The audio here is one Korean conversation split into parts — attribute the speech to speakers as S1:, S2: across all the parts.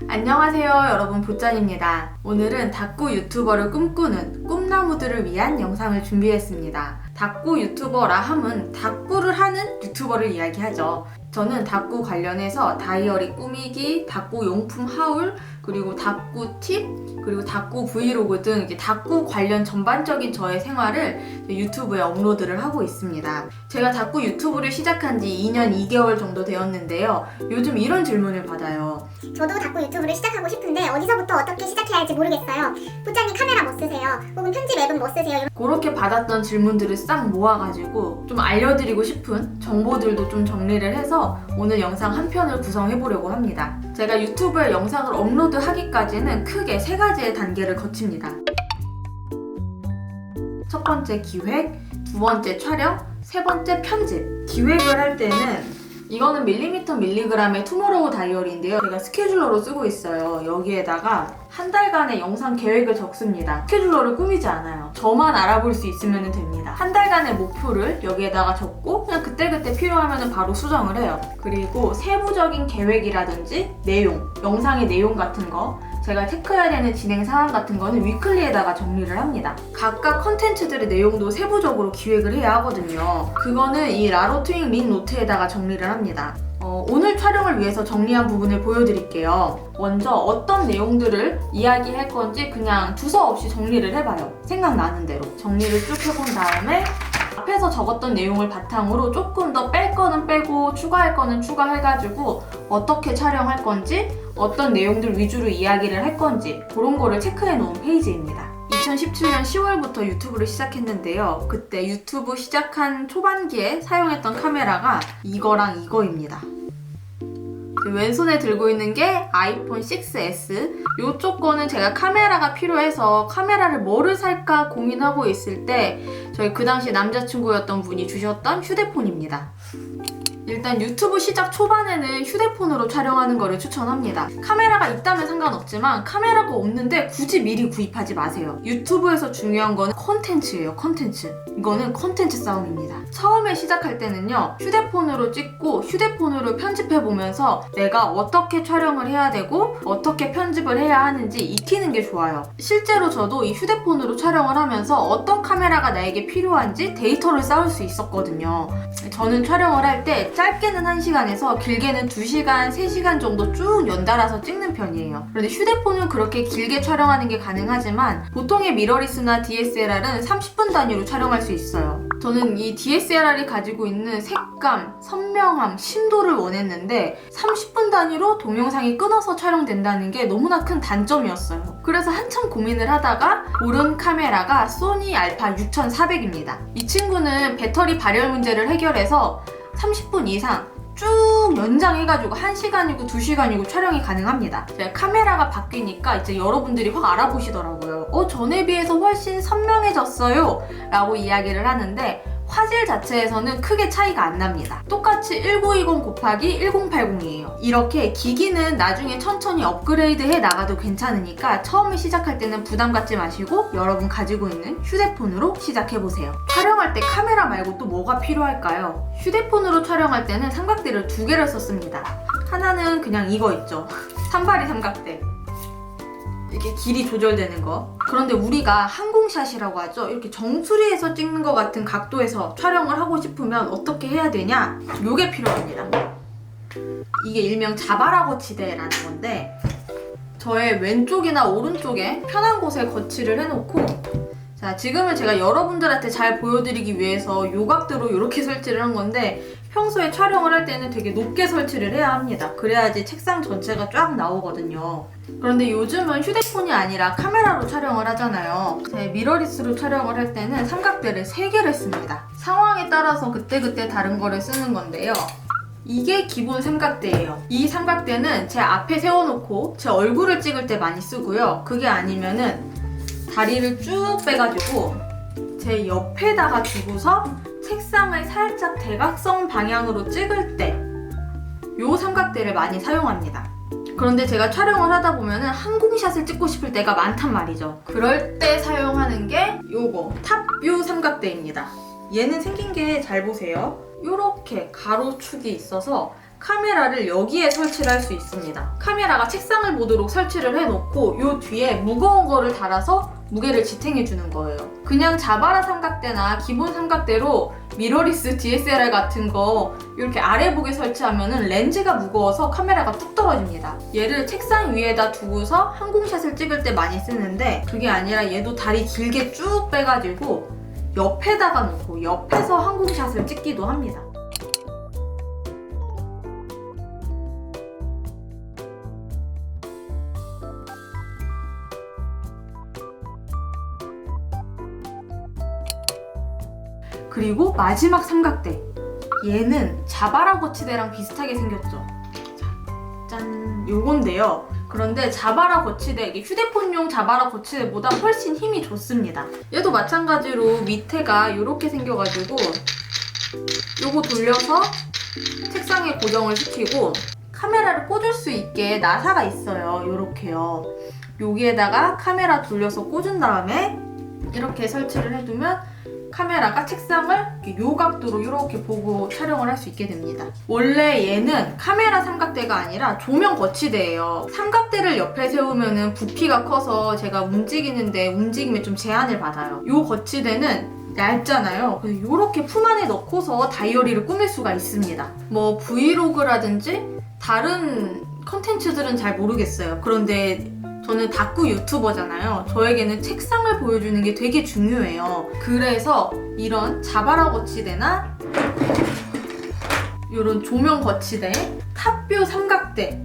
S1: 안녕하세요 여러분, 보짠입니다. 오늘은 닭구 유튜버를 꿈꾸는 꿈나무들을 위한 영상을 준비했습니다. 닭구 유튜버라 함은 닭구를 하는 유튜버를 이야기하죠. 저는 닭구 관련해서 다이어리 꾸미기, 닭구 용품 하울, 그리고 닭구 팁, 그리고 닭구 브이로그 등 닭구 관련 전반적인 저의 생활을 유튜브에 업로드를 하고 있습니다. 제가 닭구 유튜브를 시작한 지 2년 2개월 정도 되었는데요. 요즘 이런 질문을 받아요.
S2: 저도 닭구 유튜브를 시작하고 싶은데 어디서부터 어떻게 시작해야 할지 모르겠어요. 부장님 카메라 뭐 쓰세요? 혹은 편집 앱은 뭐 쓰세요?
S1: 그렇게 받았던 질문들을 싹 모아가지고 좀 알려드리고 싶은 정보들도 좀 정리를 해서 오늘 영상 한 편을 구성해보려고 합니다. 제가 유튜브에 영상을 업로드하기까지는 크게 3가지의 단계를 거칩니다. 첫 번째 기획, 두 번째 촬영, 세 번째 편집. 기획을 할 때는 이거는 밀리미터 밀리그램의 투모로우 다이어리인데요. 제가 스케줄러로 쓰고 있어요. 여기에다가 한 달간의 영상 계획을 적습니다. 스케줄러를 꾸미지 않아요. 저만 알아볼 수 있으면 됩니다. 한 달간의 목표를 여기에다가 적고 그냥 그때그때 필요하면 바로 수정을 해요. 그리고 세부적인 계획이라든지 내용, 영상의 내용 같은 거, 제가 체크해야 되는 진행 상황 같은 거는 위클리에다가 정리를 합니다. 각각 컨텐츠들의 내용도 세부적으로 기획을 해야 하거든요. 그거는 이 라로트윙 린 노트에다가 정리를 합니다. 오늘 촬영을 위해서 정리한 부분을 보여드릴게요. 먼저 어떤 내용들을 이야기할 건지 그냥 두서없이 정리를 해봐요. 생각나는 대로 정리를 쭉 해본 다음에 앞에서 적었던 내용을 바탕으로 조금 더 뺄 거는 빼고 추가할 거는 추가해가지고 어떻게 촬영할 건지, 어떤 내용들 위주로 이야기를 할 건지 그런 거를 체크해 놓은 페이지입니다. 2017년 10월부터 유튜브를 시작했는데요. 그때 유튜브 시작한 초반기에 사용했던 카메라가 이거랑 이거입니다. 왼손에 들고 있는 게 아이폰 6S. 이쪽 거는 제가 카메라가 필요해서 카메라를 뭐를 살까 고민하고 있을 때 저희 그 당시 남자친구였던 분이 주셨던 휴대폰입니다. 일단 유튜브 시작 초반에는 휴대폰으로 촬영하는 거를 추천합니다. 카메라가 있다면 상관없지만 카메라가 없는데 굳이 미리 구입하지 마세요. 유튜브에서 중요한 거는 콘텐츠예요. 콘텐츠. 이거는 콘텐츠 싸움입니다. 처음에 시작할 때는요, 휴대폰으로 찍고 휴대폰으로 편집해보면서 내가 어떻게 촬영을 해야 되고 어떻게 편집을 해야 하는지 익히는 게 좋아요. 실제로 저도 이 휴대폰으로 촬영을 하면서 어떤 카메라가 나에게 필요한지 데이터를 쌓을 수 있었거든요. 저는 촬영을 할 때 짧게는 1시간에서 길게는 2시간, 3시간 정도 쭉 연달아서 찍는 편이에요. 그런데 휴대폰은 그렇게 길게 촬영하는 게 가능하지만 보통의 미러리스나 DSLR은 30분 단위로 촬영할 수 있어요. 저는 이 DSLR이 가지고 있는 색감, 선명함, 심도를 원했는데 30분 단위로 동영상이 끊어서 촬영된다는 게 너무나 큰 단점이었어요. 그래서 한참 고민을 하다가 고른 카메라가 소니 알파 6400입니다. 이 친구는 배터리 발열 문제를 해결해서 30분 이상 쭉 연장해가지고 1시간이고 2시간이고 촬영이 가능합니다. 제가 카메라가 바뀌니까 이제 여러분들이 확 알아보시더라고요. 전에 비해서 훨씬 선명해졌어요 라고 이야기를 하는데 화질 자체에서는 크게 차이가 안 납니다. 똑같이 1920 곱하기 1080이에요. 이렇게 기기는 나중에 천천히 업그레이드 해 나가도 괜찮으니까 처음에 시작할 때는 부담 갖지 마시고 여러분 가지고 있는 휴대폰으로 시작해보세요. 촬영할 때 카메라 말고 또 뭐가 필요할까요? 휴대폰으로 촬영할 때는 삼각대를 2개를 썼습니다. 하나는 그냥 이거 있죠. 산발이 삼각대. 이렇게 길이 조절되는 거. 그런데 우리가 항공샷이라고 하죠. 이렇게 정수리에서 찍는 것 같은 각도에서 촬영을 하고 싶으면 어떻게 해야 되냐? 요게 필요합니다. 이게 일명 자바라 거치대라는 건데 저의 왼쪽이나 오른쪽에 편한 곳에 거치를 해놓고, 자, 지금은 제가 여러분들한테 잘 보여드리기 위해서 요 각도로 이렇게 설치를 한 건데 평소에 촬영을 할 때는 되게 높게 설치를 해야 합니다. 그래야지 책상 전체가 쫙 나오거든요. 그런데 요즘은 휴대폰이 아니라 카메라로 촬영을 하잖아요. 미러리스로 촬영을 할 때는 삼각대를 3개를 씁니다. 상황에 따라서 그때그때 다른 거를 쓰는 건데요. 이게 기본 삼각대예요. 이 삼각대는 제 앞에 세워놓고 제 얼굴을 찍을 때 많이 쓰고요. 그게 아니면은 다리를 쭉 빼가지고 제 옆에다가 두고서 책상을 살짝 대각선 방향으로 찍을 때 요 삼각대를 많이 사용합니다. 그런데 제가 촬영을 하다 보면은 항공샷을 찍고 싶을 때가 많단 말이죠. 그럴 때 사용하는 게 요거 탑뷰 삼각대입니다. 얘는 생긴 게 잘 보세요. 요렇게 가로축이 있어서 카메라를 여기에 설치를 할 수 있습니다. 카메라가 책상을 보도록 설치를 해놓고 요 뒤에 무거운 거를 달아서 무게를 지탱해 주는 거예요. 그냥 자바라 삼각대나 기본 삼각대로 미러리스 DSLR 같은 거 이렇게 아래복에 설치하면은 렌즈가 무거워서 카메라가 뚝 떨어집니다. 얘를 책상 위에다 두고서 항공샷을 찍을 때 많이 쓰는데 그게 아니라 얘도 다리 길게 쭉 빼가지고 옆에다가 놓고 옆에서 항공샷을 찍기도 합니다. 그리고 마지막 삼각대. 얘는 자바라 거치대랑 비슷하게 생겼죠. 자, 짠! 요건데요. 그런데 자바라 거치대, 이게 휴대폰용 자바라 거치대보다 훨씬 힘이 좋습니다. 얘도 마찬가지로 밑에가 이렇게 생겨가지고 요거 돌려서 책상에 고정을 시키고 카메라를 꽂을 수 있게 나사가 있어요. 요렇게요. 여기에다가 카메라 돌려서 꽂은 다음에 이렇게 설치를 해두면 카메라가 책상을 요 각도로 이렇게 보고 촬영을 할 수 있게 됩니다. 원래 얘는 카메라 삼각대가 아니라 조명 거치대예요. 삼각대를 옆에 세우면 부피가 커서 제가 움직임에 좀 제한을 받아요. 요 거치대는 얇잖아요. 그래서 이렇게 품 안에 넣고서 다이어리를 꾸밀 수가 있습니다. 뭐 브이로그라든지 다른 컨텐츠들은 잘 모르겠어요. 그런데 저는 다꾸 유튜버잖아요. 저에게는 책상을 보여주는 게 되게 중요해요. 그래서 이런 자바라 거치대나 이런 조명 거치대, 탑뷰 삼각대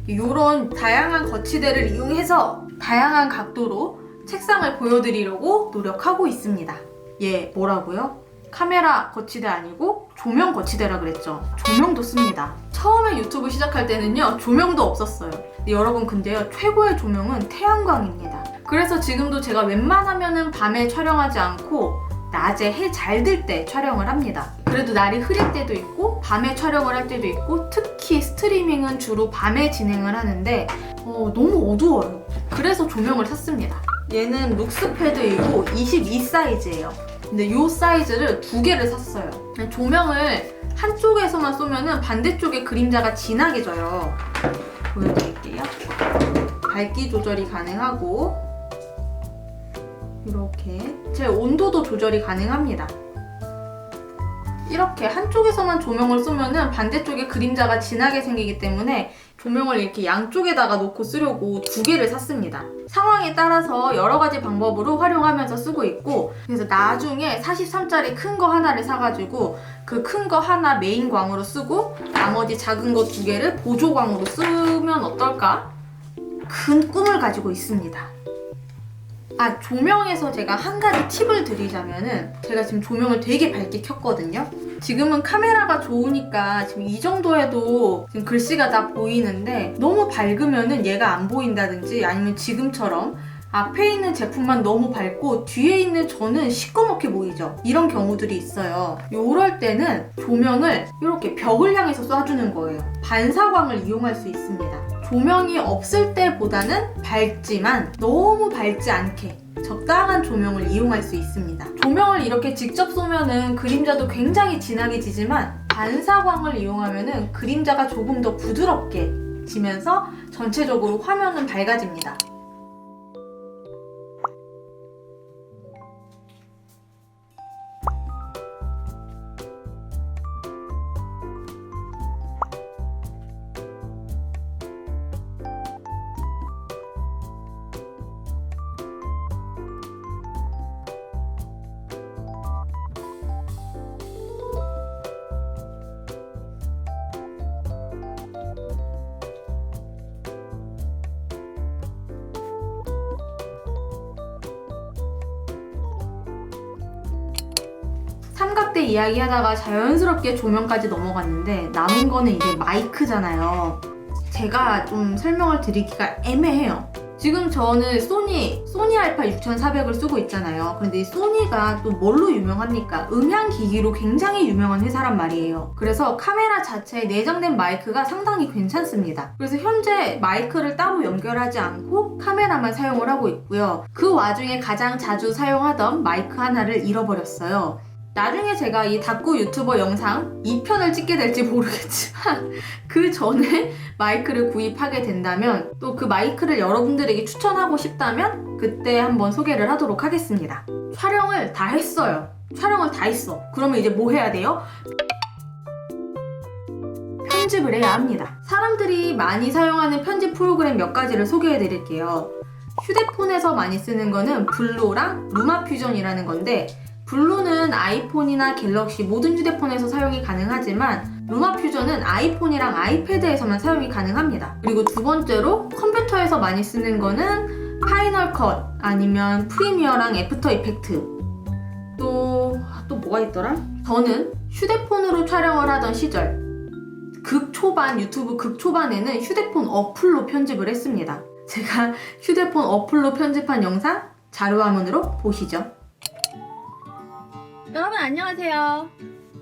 S1: 이런 다양한 거치대를 이용해서 다양한 각도로 책상을 보여드리려고 노력하고 있습니다. 얘 뭐라고요? 카메라 거치대 아니고 조명 거치대라 그랬죠. 조명도 씁니다. 처음에 유튜브 시작할 때는요, 조명도 없었어요. 여러분 근데요, 최고의 조명은 태양광입니다. 그래서 지금도 제가 웬만하면은 밤에 촬영하지 않고 낮에 해 잘 들 때 촬영을 합니다. 그래도 날이 흐릴 때도 있고 밤에 촬영을 할 때도 있고 특히 스트리밍은 주로 밤에 진행을 하는데 너무 어두워요. 그래서 조명을 샀습니다. 얘는 룩스패드이고 22 사이즈예요. 근데 이 사이즈를 2개를 샀어요. 조명을 한쪽에서만 쏘면은 반대쪽에 그림자가 진하게 져요. 보여드릴게요. 밝기 조절이 가능하고 이렇게 제 온도도 조절이 가능합니다. 이렇게 한쪽에서만 조명을 쏘면은 반대쪽에 그림자가 진하게 생기기 때문에 조명을 이렇게 양쪽에다가 놓고 쓰려고 2개를 샀습니다. 상황에 따라서 여러 가지 방법으로 활용하면서 쓰고 있고, 그래서 나중에 43짜리 큰 거 하나를 사가지고 그 큰 거 하나 메인 광으로 쓰고 나머지 작은 거 2개를 보조광으로 쓰면 어떨까? 큰 꿈을 가지고 있습니다. 조명에서 제가 한 가지 팁을 드리자면은, 제가 지금 조명을 되게 밝게 켰거든요. 지금은 카메라가 좋으니까 지금 이 정도 해도 지금 글씨가 다 보이는데 너무 밝으면은 얘가 안 보인다든지, 아니면 지금처럼 앞에 있는 제품만 너무 밝고 뒤에 있는 저는 시꺼멓게 보이죠. 이런 경우들이 있어요. 요럴 때는 조명을 이렇게 벽을 향해서 쏴주는 거예요. 반사광을 이용할 수 있습니다. 조명이 없을 때보다는 밝지만 너무 밝지 않게 적당한 조명을 이용할 수 있습니다. 조명을 이렇게 직접 쏘면은 그림자도 굉장히 진하게 지지만 반사광을 이용하면은 그림자가 조금 더 부드럽게 지면서 전체적으로 화면은 밝아집니다. 삼각대 이야기 하다가 자연스럽게 조명까지 넘어갔는데 남은 거는 이제 마이크잖아요. 제가 좀 설명을 드리기가 애매해요. 지금 저는 소니 알파 6400을 쓰고 있잖아요. 그런데 이 소니가 또 뭘로 유명합니까? 음향기기로 굉장히 유명한 회사란 말이에요. 그래서 카메라 자체에 내장된 마이크가 상당히 괜찮습니다. 그래서 현재 마이크를 따로 연결하지 않고 카메라만 사용을 하고 있고요. 그 와중에 가장 자주 사용하던 마이크 하나를 잃어버렸어요. 나중에 제가 이 다꾸 유튜버 영상 2편을 찍게 될지 모르겠지만 그 전에 마이크를 구입하게 된다면 또 그 마이크를 여러분들에게 추천하고 싶다면 그때 한번 소개를 하도록 하겠습니다. 촬영을 다 했어요. 촬영을 다 했어. 그러면 이제 뭐 해야 돼요? 편집을 해야 합니다. 사람들이 많이 사용하는 편집 프로그램 몇 가지를 소개해 드릴게요. 휴대폰에서 많이 쓰는 거는 블로랑 루마퓨전이라는 건데 블루는 아이폰이나 갤럭시 모든 휴대폰에서 사용이 가능하지만 루마퓨전은 아이폰이랑 아이패드에서만 사용이 가능합니다. 그리고 두 번째로 컴퓨터에서 많이 쓰는 거는 파이널 컷 아니면 프리미어랑 애프터 이펙트 또 뭐가 있더라? 저는 휴대폰으로 촬영을 하던 시절 유튜브 극초반에는 휴대폰 어플로 편집을 했습니다. 제가 휴대폰 어플로 편집한 영상 자료화면으로 보시죠. 여러분 안녕하세요.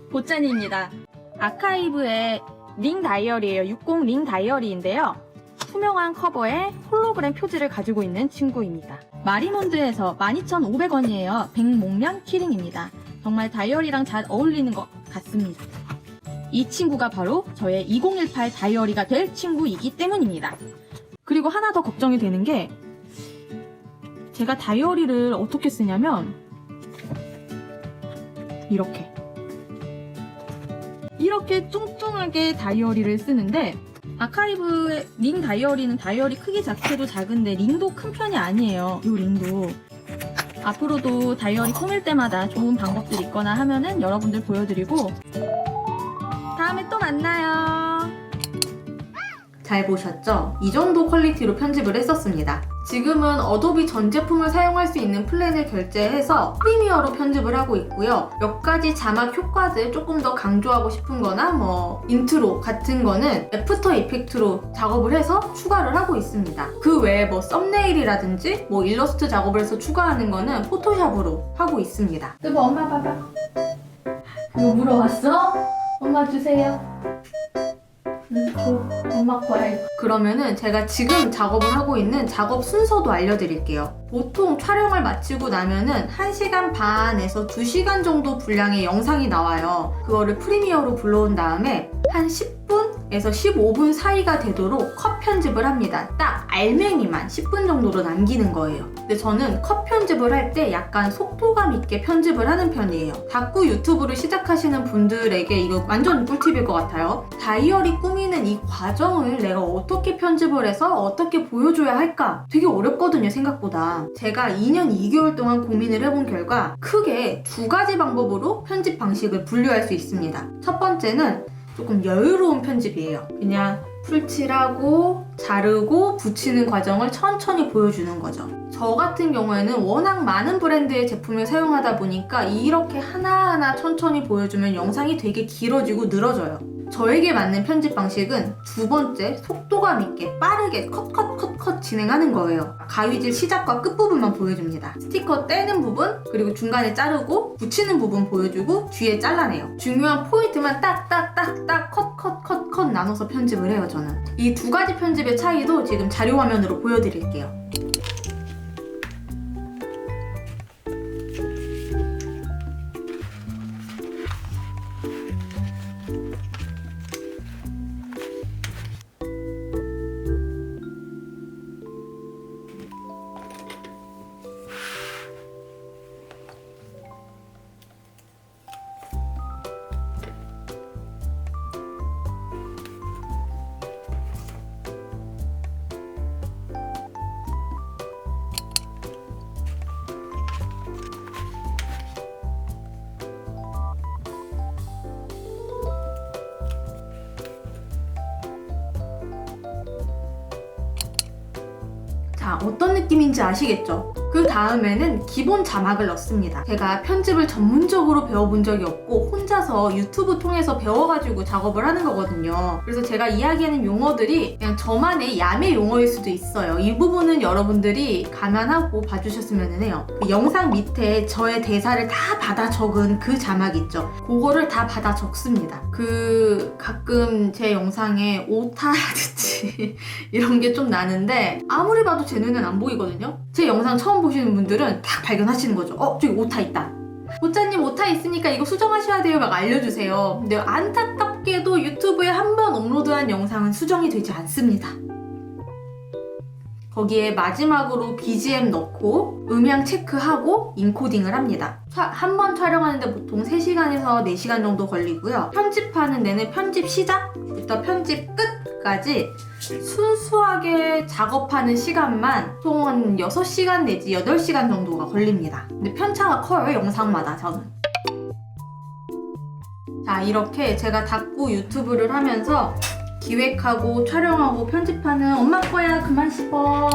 S1: 보짜니입니다. 아카이브의 링 다이어리예요. 60 링 다이어리인데요. 투명한 커버에 홀로그램 표지를 가지고 있는 친구입니다. 마리몬드에서 12,500원이에요. 백목련 키링입니다. 정말 다이어리랑 잘 어울리는 것 같습니다. 이 친구가 바로 저의 2018 다이어리가 될 친구이기 때문입니다. 그리고 하나 더 걱정이 되는 게 제가 다이어리를 어떻게 쓰냐면 이렇게 뚱뚱하게 다이어리를 쓰는데 아카이브의 링 다이어리는 다이어리 크기 자체도 작은데 링도 큰 편이 아니에요. 이 링도 앞으로도 다이어리 꾸밀 때마다 좋은 방법들이 있거나 하면은 여러분들 보여드리고 다음에 또 만나요. 잘 보셨죠? 이 정도 퀄리티로 편집을 했었습니다. 지금은 어도비 전 제품을 사용할 수 있는 플랜을 결제해서 프리미어로 편집을 하고 있고요. 몇 가지 자막 효과들 조금 더 강조하고 싶은 거나 인트로 같은 거는 애프터 이펙트로 작업을 해서 추가를 하고 있습니다. 그 외에 썸네일이라든지 일러스트 작업을 해서 추가하는 거는 포토샵으로 하고 있습니다. 여보 엄마 봐봐. 그거 물어봤어? 엄마 주세요. 엄마 거야. 그러면은 제가 지금 작업을 하고 있는 작업 순서도 알려드릴게요. 보통 촬영을 마치고 나면은 1시간 반에서 2시간 정도 분량의 영상이 나와요. 그거를 프리미어로 불러온 다음에 한 10분에서 15분 사이가 되도록 컷 편집을 합니다. 딱 알맹이만 10분 정도로 남기는 거예요. 근데 저는 컷 편집을 할 때 약간 속도감 있게 편집을 하는 편이에요. 다꾸 유튜브를 시작하시는 분들에게 이거 완전 꿀팁일 것 같아요. 다이어리 꾸미는 이 과정을 내가 어떻게 편집을 해서 어떻게 보여줘야 할까? 되게 어렵거든요, 생각보다. 제가 2년 2개월 동안 고민을 해본 결과 크게 2가지 방법으로 편집 방식을 분류할 수 있습니다. 첫 번째는 조금 여유로운 편집이에요. 그냥 풀칠하고 자르고 붙이는 과정을 천천히 보여주는 거죠. 저 같은 경우에는 워낙 많은 브랜드의 제품을 사용하다 보니까 이렇게 하나하나 천천히 보여주면 영상이 되게 길어지고 늘어져요. 저에게 맞는 편집 방식은 두 번째, 속도감 있게 빠르게 컷 진행하는 거예요. 가위질 시작과 끝부분만 보여줍니다. 스티커 떼는 부분, 그리고 중간에 자르고 붙이는 부분 보여주고 뒤에 잘라내요. 중요한 포인트만 딱딱딱딱 컷 나눠서 편집을 해요, 저는. 이 2가지 편집의 차이도 지금 자료 화면으로 보여드릴게요. 자, 어떤 느낌인지 아시겠죠? 그 다음에는 기본 자막을 넣습니다. 제가 편집을 전문적으로 배워본 적이 없고 혼자서 유튜브 통해서 배워가지고 작업을 하는 거거든요. 그래서 제가 이야기하는 용어들이 그냥 저만의 야매 용어일 수도 있어요. 이 부분은 여러분들이 감안하고 봐주셨으면 해요. 그 영상 밑에 저의 대사를 다 받아 적은 그 자막 있죠? 그거를 다 받아 적습니다. 가끔 제 영상에 오타라든지 이런 게 좀 나는데 아무리 봐도 제 눈엔 안 보이거든요? 제 영상 처음 보시는 분들은 딱 발견하시는 거죠. 저기 오타 있다. 보짜님 오타 있으니까 이거 수정하셔야 돼요 막 알려주세요. 근데 안타깝게도 유튜브에 한 번 업로드한 영상은 수정이 되지 않습니다. 거기에 마지막으로 BGM 넣고 음향 체크하고 인코딩을 합니다. 한 번 촬영하는데 보통 3시간에서 4시간 정도 걸리고요. 편집하는 데는 편집 시작부터 편집 끝까지 순수하게 작업하는 시간만 총 한 6시간 내지 8시간 정도가 걸립니다. 근데 편차가 커요, 영상마다 저는. 자, 이렇게 제가 닭구 유튜브를 하면서 기획하고 촬영하고 편집하는 엄마 거야 그만 씹어.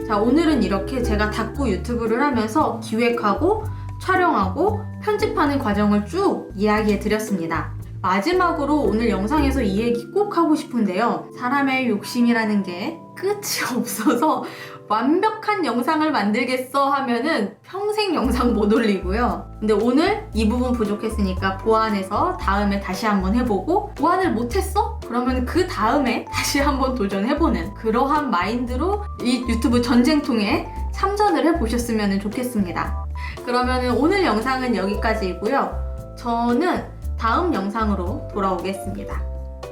S1: 자, 오늘은 이렇게 제가 닭구 유튜브를 하면서 기획하고 촬영하고 편집하는 과정을 쭉 이야기해 드렸습니다. 마지막으로 오늘 영상에서 이 얘기 꼭 하고 싶은데요. 사람의 욕심이라는 게 끝이 없어서 완벽한 영상을 만들겠어 하면은 평생 영상 못 올리고요. 근데 오늘 이 부분 부족했으니까 보완해서 다음에 다시 한번 해보고, 보완을 못했어? 그러면 그 다음에 다시 한번 도전해보는 그러한 마인드로 이 유튜브 전쟁통에 참전을 해보셨으면 좋겠습니다. 그러면 오늘 영상은 여기까지이고요. 저는 다음 영상으로 돌아오겠습니다.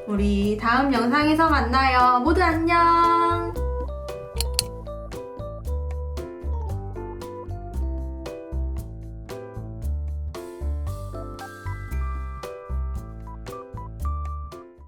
S1: 우리 다음 영상에서 만나요. 모두 안녕!